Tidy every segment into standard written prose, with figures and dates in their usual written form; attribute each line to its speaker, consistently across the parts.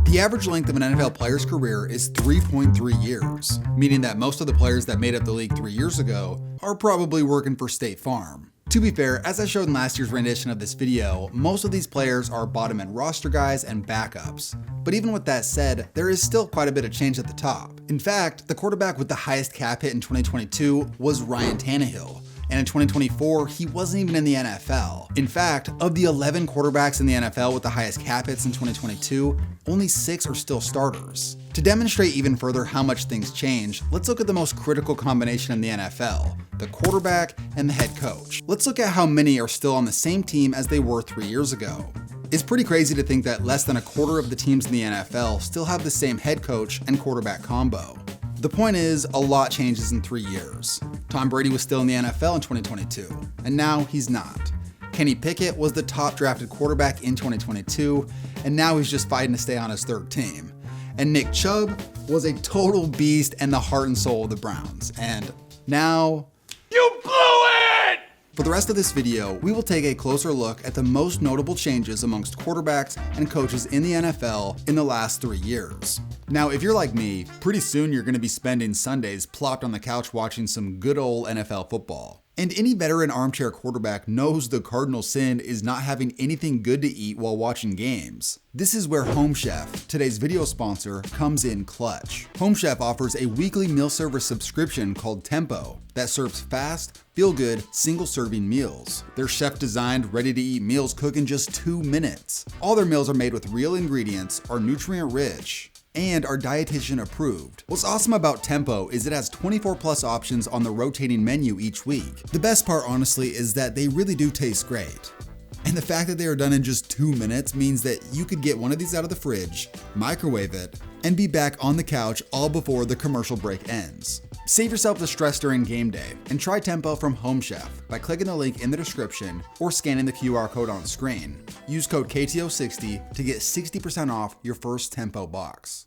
Speaker 1: The average length of an NFL player's career is 3.3 years, meaning that most of the players that made up the league 3 years ago are probably working for State Farm. To be fair, as I showed in last year's rendition of this video, most of these players are bottom end roster guys and backups. But even with that said, there is still quite a bit of change at the top. In fact, the quarterback with the highest cap hit in 2022 was Ryan Tannehill. And in 2024, he wasn't even in the NFL. In fact, of the 11 quarterbacks in the NFL with the highest cap hits in 2022, only 6 are still starters. To demonstrate even further how much things change, let's look at the most critical combination in the NFL, the quarterback and the head coach. Let's look at how many are still on the same team as they were 3 years ago. It's pretty crazy to think that less than a quarter of the teams in the NFL still have the same head coach and quarterback combo. The point is, a lot changes in 3 years. Tom Brady was still in the NFL in 2022, and now he's not. Kenny Pickett was the top drafted quarterback in 2022, and now he's just fighting to stay on his third team. And Nick Chubb was a total beast and the heart and soul of the Browns, and now... You blew it! For the rest of this video, we will take a closer look at the most notable changes amongst quarterbacks and coaches in the NFL in the last 3 years. Now, if you're like me, pretty soon you're going to be spending Sundays plopped on the couch watching some good old NFL football. And any veteran armchair quarterback knows the cardinal sin is not having anything good to eat while watching games. This is where Home Chef, today's video sponsor, comes in clutch. Home Chef offers a weekly meal service subscription called Tempo that serves fast, feel-good, single-serving meals. Their chef-designed, ready-to-eat meals cook in just 2 minutes. All their meals are made with real ingredients, are nutrient-rich, and are dietitian approved. What's awesome about Tempo is it has 24 plus options on the rotating menu each week. The best part, honestly, is that they really do taste great. And the fact that they are done in just 2 minutes means that you could get one of these out of the fridge, microwave it, and be back on the couch all before the commercial break ends. Save yourself the stress during game day and try Tempo from Home Chef by clicking the link in the description or scanning the QR code on screen. Use code KTO60 to get 60% off your first Tempo box.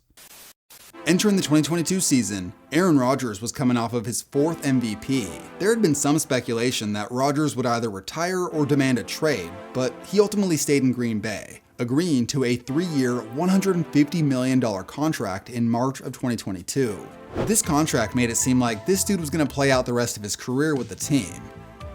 Speaker 1: Entering the 2022 season, Aaron Rodgers was coming off of his 4th MVP. There had been some speculation that Rodgers would either retire or demand a trade, but he ultimately stayed in Green Bay, agreeing to a 3-year, $150 million contract in March of 2022. This contract made it seem like this dude was going to play out the rest of his career with the team.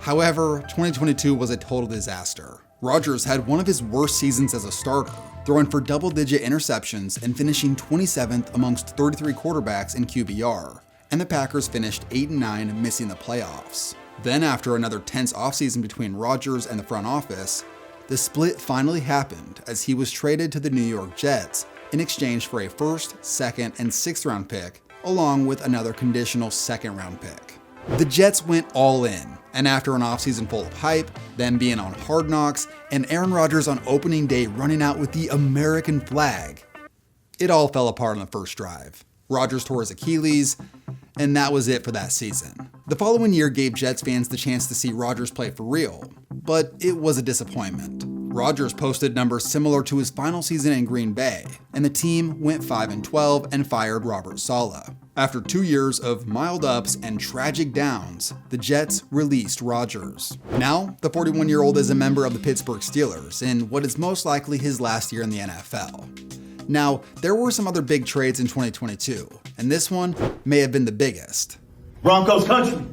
Speaker 1: However, 2022 was a total disaster. Rodgers had one of his worst seasons as a starter, throwing for double-digit interceptions and finishing 27th amongst 33 quarterbacks in QBR, and the Packers finished 8-9, missing the playoffs. Then, after another tense offseason between Rodgers and the front office, the split finally happened as he was traded to the New York Jets in exchange for a 1st, 2nd, and 6th round pick, along with another conditional 2nd round pick. The Jets went all in, and after an offseason full of hype, them being on Hard Knocks, and Aaron Rodgers on opening day running out with the American flag, it all fell apart on the first drive. Rodgers tore his Achilles, and that was it for that season. The following year gave Jets fans the chance to see Rodgers play for real, but it was a disappointment. Rodgers posted numbers similar to his final season in Green Bay, and the team went 5-12 and fired Robert Saleh. After 2 years of mild ups and tragic downs, the Jets released Rodgers. Now, the 41-year-old is a member of the Pittsburgh Steelers in what is most likely his last year in the NFL. Now, there were some other big trades in 2022, and this one may have been the biggest.
Speaker 2: Broncos country,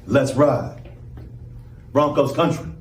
Speaker 2: let's ride. Broncos country,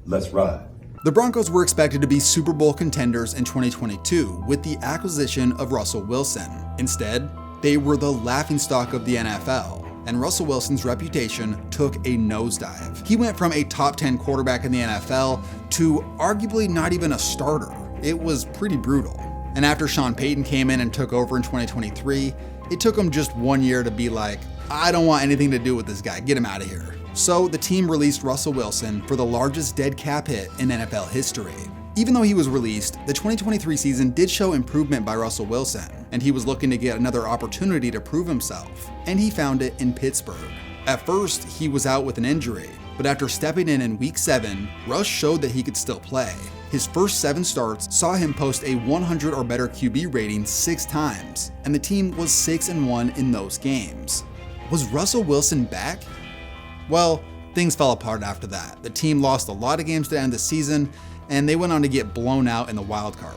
Speaker 2: let's ride.
Speaker 1: The Broncos were expected to be Super Bowl contenders in 2022 with the acquisition of Russell Wilson. Instead, they were the laughingstock of the NFL, and Russell Wilson's reputation took a nosedive. He went from a top 10 quarterback in the NFL to arguably not even a starter. It was pretty brutal. And after Sean Payton came in and took over in 2023, it took him just 1 year to be like, I don't want anything to do with this guy, get him out of here. So the team released Russell Wilson for the largest dead cap hit in NFL history. Even though he was released, the 2023 season did show improvement by Russell Wilson, and he was looking to get another opportunity to prove himself, and he found it in Pittsburgh. At first, he was out with an injury, but after stepping in Week 7, Russ showed that he could still play. His first 7 starts saw him post a 100 or better QB rating 6 times, and the team was 6-1 in those games. Was Russell Wilson back? Well, things fell apart after that. The team lost a lot of games to end the season, and they went on to get blown out in the wild card.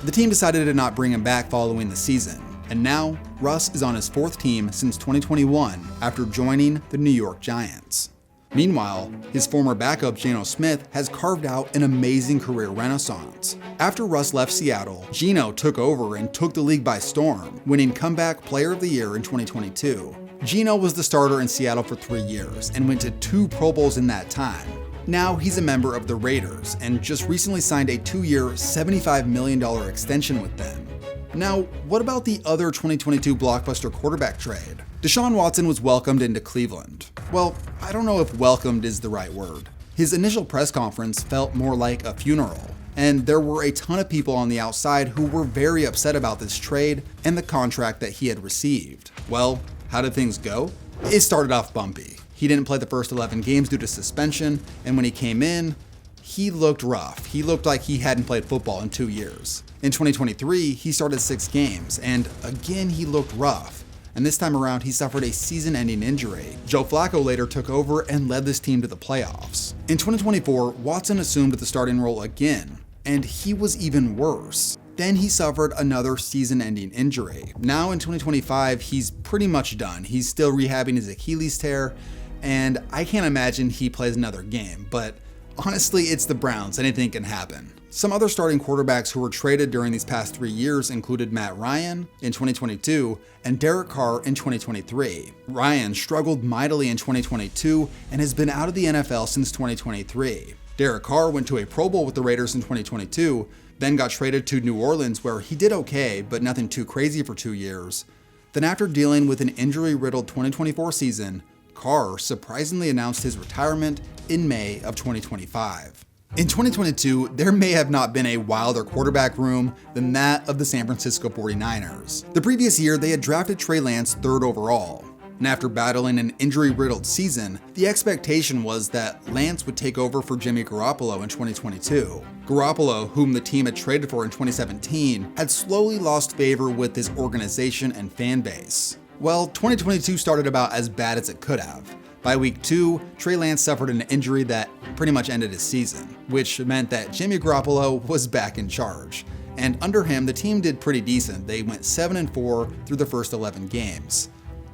Speaker 1: The team decided to not bring him back following the season, and now Russ is on his 4th team since 2021 after joining the New York Giants. Meanwhile, his former backup Geno Smith has carved out an amazing career renaissance. After Russ left Seattle, Geno took over and took the league by storm, winning Comeback Player of the Year in 2022. Geno was the starter in Seattle for 3 years and went to 2 Pro Bowls in that time. Now he's a member of the Raiders and just recently signed a 2-year, $75 million extension with them. Now, what about the other 2022 blockbuster quarterback trade? Deshaun Watson was welcomed into Cleveland. Well, I don't know if welcomed is the right word. His initial press conference felt more like a funeral, and there were a ton of people on the outside who were very upset about this trade and the contract that he had received. Well, how did things go? It started off bumpy. He didn't play the first 11 games due to suspension, and when he came in, he looked rough. He looked like he hadn't played football in 2 years. In 2023, he started 6 games, and again he looked rough. And this time around, he suffered a season-ending injury. Joe Flacco later took over and led this team to the playoffs. In 2024, Watson assumed the starting role again, and he was even worse. Then he suffered another season-ending injury. Now in 2025, he's pretty much done. He's still rehabbing his Achilles tear, and I can't imagine he plays another game, but honestly, it's the Browns. Anything can happen. Some other starting quarterbacks who were traded during these past 3 years included Matt Ryan in 2022 and Derek Carr in 2023. Ryan struggled mightily in 2022 and has been out of the NFL since 2023. Derek Carr went to a Pro Bowl with the Raiders in 2022, then got traded to New Orleans where he did okay, but nothing too crazy for 2 years. Then after dealing with an injury-riddled 2024 season, Carr surprisingly announced his retirement in May of 2025. In 2022, there may have not been a wilder quarterback room than that of the San Francisco 49ers. The previous year, they had drafted Trey Lance 3rd overall. And after battling an injury-riddled season, the expectation was that Lance would take over for Jimmy Garoppolo in 2022. Garoppolo, whom the team had traded for in 2017, had slowly lost favor with his organization and fan base. Well, 2022 started about as bad as it could have. By week 2, Trey Lance suffered an injury that pretty much ended his season, which meant that Jimmy Garoppolo was back in charge. And under him, the team did pretty decent. They went 7-4 through the first 11 games.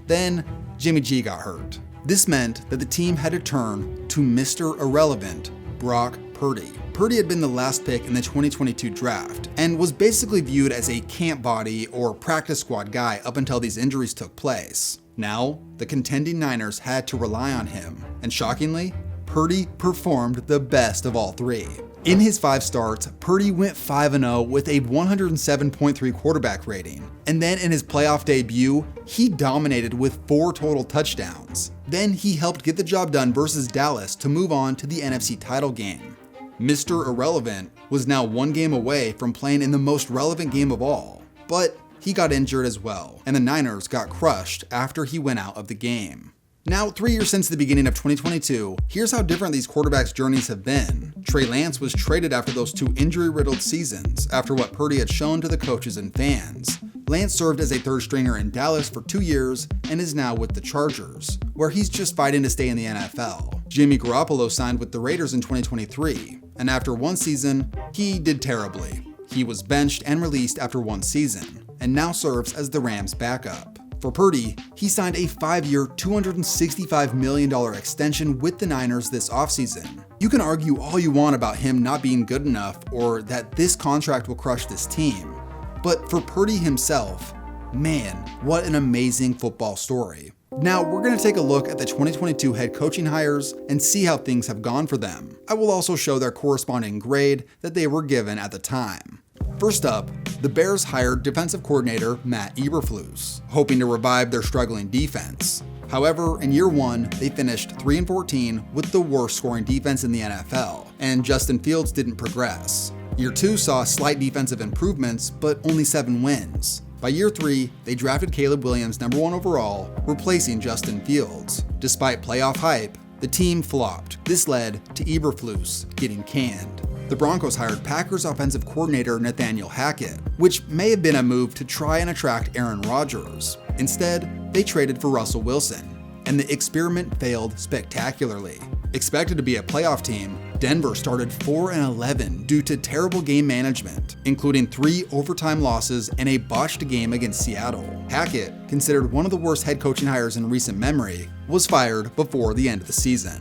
Speaker 1: Then, Jimmy G got hurt. This meant that the team had to turn to Mr. Irrelevant, Brock Purdy. Purdy had been the last pick in the 2022 draft and was basically viewed as a camp body or practice squad guy up until these injuries took place. Now, the contending Niners had to rely on him, and shockingly, Purdy performed the best of all 3. In his 5 starts, Purdy went 5-0 with a 107.3 quarterback rating, and then in his playoff debut, he dominated with 4 total touchdowns. Then he helped get the job done versus Dallas to move on to the NFC title game. Mr. Irrelevant was now 1 game away from playing in the most relevant game of all, but he got injured as well, and the Niners got crushed after he went out of the game. Now, 3 years since the beginning of 2022, here's how different these quarterbacks' journeys have been. Trey Lance was traded after those 2 injury-riddled seasons, after what Purdy had shown to the coaches and fans. Lance served as a 3rd stringer in Dallas for 2 years and is now with the Chargers, where he's just fighting to stay in the NFL. Jimmy Garoppolo signed with the Raiders in 2023, and after 1 season, he did terribly. He was benched and released after 1 season, and now serves as the Rams' backup. For Purdy, he signed a 5-year, $265 million extension with the Niners this offseason. You can argue all you want about him not being good enough or that this contract will crush this team, but for Purdy himself, man, what an amazing football story. Now, we're going to take a look at the 2022 head coaching hires and see how things have gone for them. I will also show their corresponding grade that they were given at the time. First up, the Bears hired defensive coordinator Matt Eberflus, hoping to revive their struggling defense. However, in year 1, they finished 3-14 with the worst scoring defense in the NFL, and Justin Fields didn't progress. Year 2 saw slight defensive improvements, but only 7 wins. By year 3, they drafted Caleb Williams number 1 overall, replacing Justin Fields. Despite playoff hype, the team flopped. This led to Eberflus getting canned. The Broncos hired Packers offensive coordinator Nathaniel Hackett, which may have been a move to try and attract Aaron Rodgers. Instead, they traded for Russell Wilson, and the experiment failed spectacularly. Expected to be a playoff team, Denver started 4-11 due to terrible game management, including 3 overtime losses and a botched game against Seattle. Hackett, considered one of the worst head coaching hires in recent memory, was fired before the end of the season.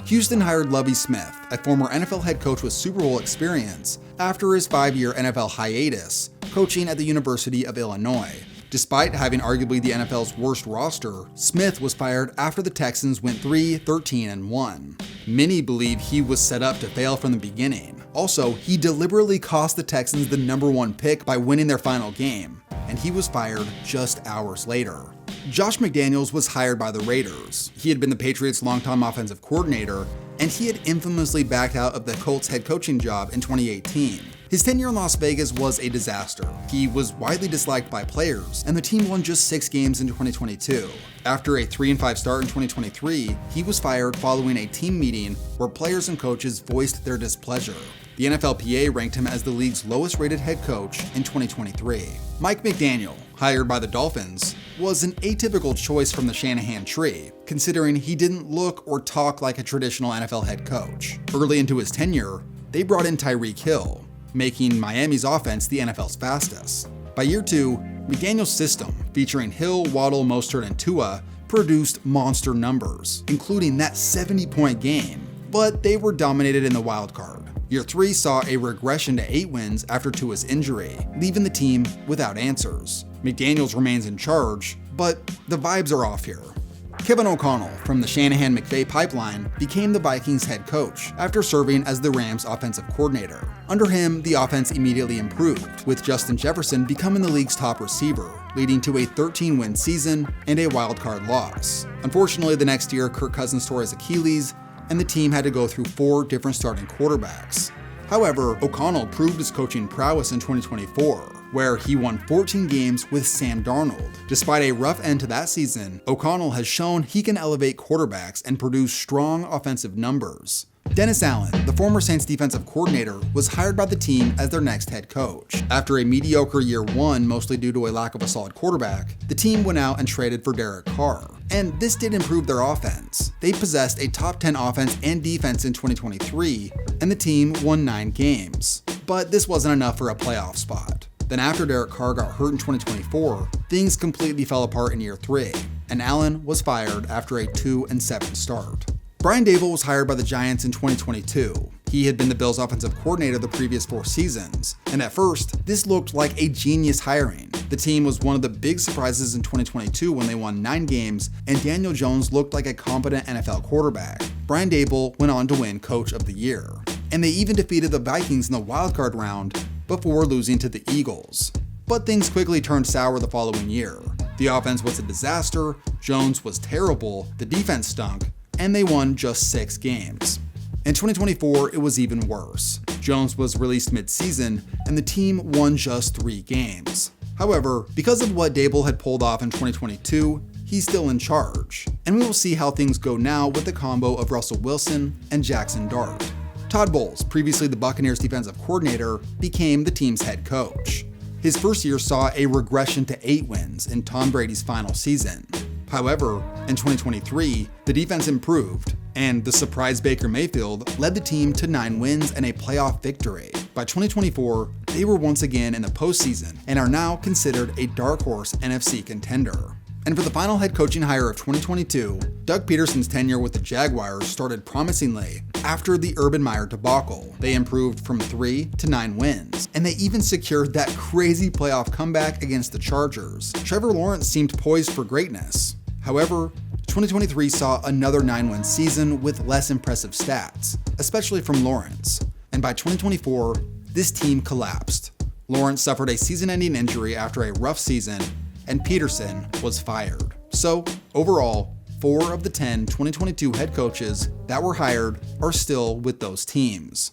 Speaker 1: Houston hired Lovie Smith, a former NFL head coach with Super Bowl experience, after his 5-year NFL hiatus, coaching at the University of Illinois. Despite having arguably the NFL's worst roster, Smith was fired after the Texans went 3-13-1. Many believe he was set up to fail from the beginning. Also, he deliberately cost the Texans the #1 pick by winning their final game, and he was fired just hours later. Josh McDaniels was hired by the Raiders. He had been the Patriots' longtime offensive coordinator, and he had infamously backed out of the Colts head coaching job in 2018. His tenure in Las Vegas was a disaster. He was widely disliked by players, and the team won just 6 games in 2022. After a 3-5 start in 2023, he was fired following a team meeting where players and coaches voiced their displeasure. The NFLPA ranked him as the league's lowest-rated head coach in 2023. Mike McDaniel, hired by the Dolphins, was an atypical choice from the Shanahan tree, considering he didn't look or talk like a traditional NFL head coach. Early into his tenure, they brought in Tyreek Hill, making Miami's offense the NFL's fastest. By year 2, McDaniel's system, featuring Hill, Waddle, Mostert, and Tua, produced monster numbers, including that 70-point game, but they were dominated in the wild card. Year 3 saw a regression to 8 wins after Tua's injury, leaving the team without answers. McDaniels remains in charge, but the vibes are off here. Kevin O'Connell from the Shanahan-McVay pipeline became the Vikings head coach after serving as the Rams offensive coordinator. Under him, the offense immediately improved, with Justin Jefferson becoming the league's top receiver, leading to a 13-win season and a wildcard loss. Unfortunately, the next year, Kirk Cousins tore his Achilles, and the team had to go through 4 different starting quarterbacks. However, O'Connell proved his coaching prowess in 2024, where he won 14 games with Sam Darnold. Despite a rough end to that season, O'Connell has shown he can elevate quarterbacks and produce strong offensive numbers. Dennis Allen, the former Saints defensive coordinator, was hired by the team as their next head coach. After a mediocre year 1, mostly due to a lack of a solid quarterback, the team went out and traded for Derek Carr. And this did improve their offense. They possessed a top 10 offense and defense in 2023, and the team won 9 games. But this wasn't enough for a playoff spot. Then after Derek Carr got hurt in 2024, things completely fell apart in year 3, and Allen was fired after a 2-7 start. Brian Daboll was hired by the Giants in 2022. He had been the Bills' offensive coordinator the previous 4 seasons, and at first, this looked like a genius hiring. The team was one of the big surprises in 2022 when they won 9 games, and Daniel Jones looked like a competent NFL quarterback. Brian Daboll went on to win Coach of the Year, and they even defeated the Vikings in the wildcard round before losing to the Eagles. But things quickly turned sour the following year. The offense was a disaster, Jones was terrible, the defense stunk, and they won just 6 games. In 2024, it was even worse. Jones was released mid-season, and the team won just 3 games. However, because of what Daboll had pulled off in 2022, he's still in charge, and we will see how things go now with the combo of Russell Wilson and Jackson Dart. Todd Bowles, previously the Buccaneers defensive coordinator, became the team's head coach. His first year saw a regression to 8 wins in Tom Brady's final season. However, in 2023, the defense improved, and the surprise Baker Mayfield led the team to 9 wins and a playoff victory. By 2024, they were once again in the postseason and are now considered a dark horse NFC contender. And for the final head coaching hire of 2022, Doug Peterson's tenure with the Jaguars started promisingly after the Urban Meyer debacle. They improved from 3 to 9 wins, and they even secured that crazy playoff comeback against the Chargers. Trevor Lawrence seemed poised for greatness. However, 2023 saw another 9-win season with less impressive stats, especially from Lawrence. And by 2024, this team collapsed. Lawrence suffered a season-ending injury after a rough season, and Peterson was fired. So, overall, 4 of the 10 2022 head coaches that were hired are still with those teams.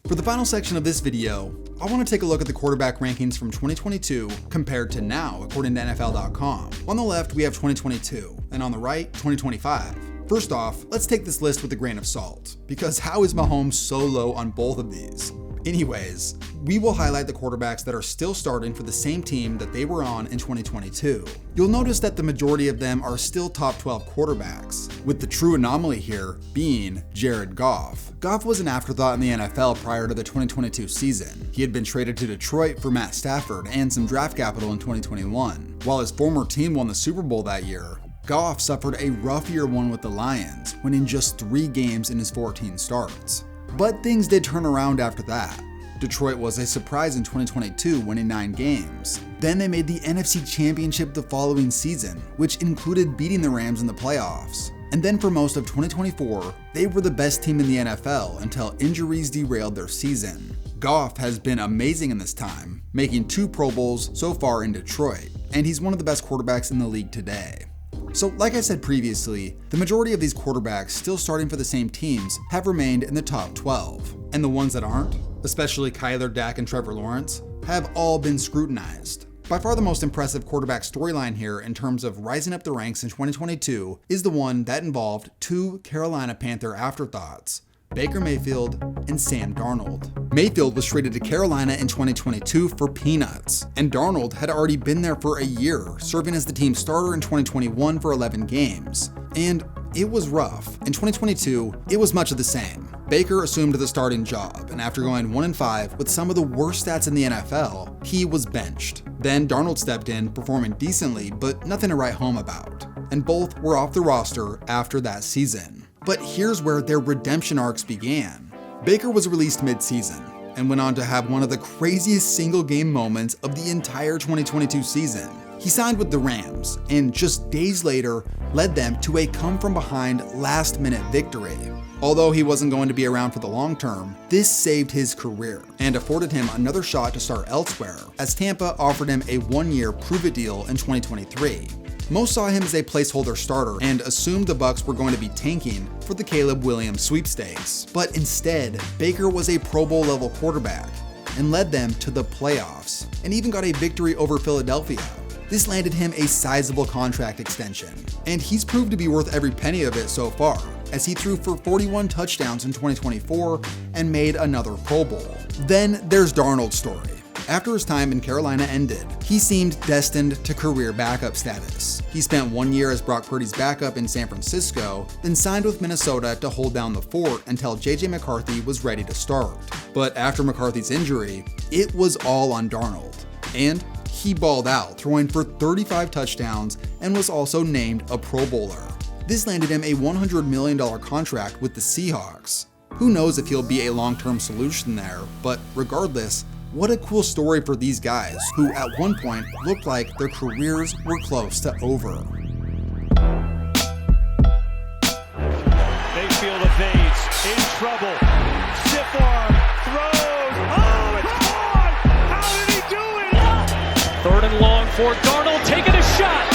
Speaker 1: For the final section of this video, I want to take a look at the quarterback rankings from 2022 compared to now, according to NFL.com. On the left, we have 2022, and on the right, 2025. First off, let's take this list with a grain of salt, because how is Mahomes so low on both of these? Anyways, we will highlight the quarterbacks that are still starting for the same team that they were on in 2022. You'll notice that the majority of them are still top 12 quarterbacks, with the true anomaly here being Jared Goff. Goff was an afterthought in the NFL prior to the 2022 season. He had been traded to Detroit for Matt Stafford and some draft capital in 2021. While his former team won the Super Bowl that year, Goff suffered a rough year one with the Lions, winning just 3 games in his 14 starts. But things did turn around after that. Detroit was a surprise in 2022, winning 9 games. Then they made the NFC Championship the following season, which included beating the Rams in the playoffs. And then for most of 2024, they were the best team in the NFL until injuries derailed their season. Goff has been amazing in this time, making 2 Pro Bowls so far in Detroit, and he's one of the best quarterbacks in the league today. So like I said previously, the majority of these quarterbacks still starting for the same teams have remained in the top 12. And the ones that aren't, especially Kyler, Dak, and Trevor Lawrence, have all been scrutinized. By far the most impressive quarterback storyline here in terms of rising up the ranks in 2022 is the one that involved 2 Carolina Panther afterthoughts, Baker Mayfield and Sam Darnold. Mayfield was traded to Carolina in 2022 for peanuts, and Darnold had already been there for a year, serving as the team starter in 2021 for 11 games. And it was rough. In 2022, it was much of the same. Baker assumed the starting job, and after going 1-5 with some of the worst stats in the NFL, he was benched. Then Darnold stepped in, performing decently, but nothing to write home about. And both were off the roster after that season. But here's where their redemption arcs began. Baker was released mid-season and went on to have one of the craziest single-game moments of the entire 2022 season. He signed with the Rams and just days later led them to a come-from-behind last-minute victory. Although he wasn't going to be around for the long term, this saved his career and afforded him another shot to start elsewhere, as Tampa offered him a 1-year prove-it deal in 2023. Most saw him as a placeholder starter and assumed the Bucs were going to be tanking for the Caleb Williams sweepstakes. But instead, Baker was a Pro Bowl level quarterback and led them to the playoffs and even got a victory over Philadelphia. This landed him a sizable contract extension, and he's proved to be worth every penny of it so far, as he threw for 41 touchdowns in 2024 and made another Pro Bowl. Then there's Darnold's story. After his time in Carolina ended, he seemed destined to career backup status. He spent 1 year as Brock Purdy's backup in San Francisco, then signed with Minnesota to hold down the fort until JJ McCarthy was ready to start. But after McCarthy's injury, it was all on Darnold. And he balled out, throwing for 35 touchdowns and was also named a Pro Bowler. This landed him a $100 million contract with the Seahawks. Who knows if he'll be a long-term solution there, but regardless, what a cool story for these guys, who at one point looked like their careers were close to over.
Speaker 3: Mayfield evades, in trouble, stiff arm, throws, oh, it's caught! How did he do it? 3rd and long for Darnold, taking a shot.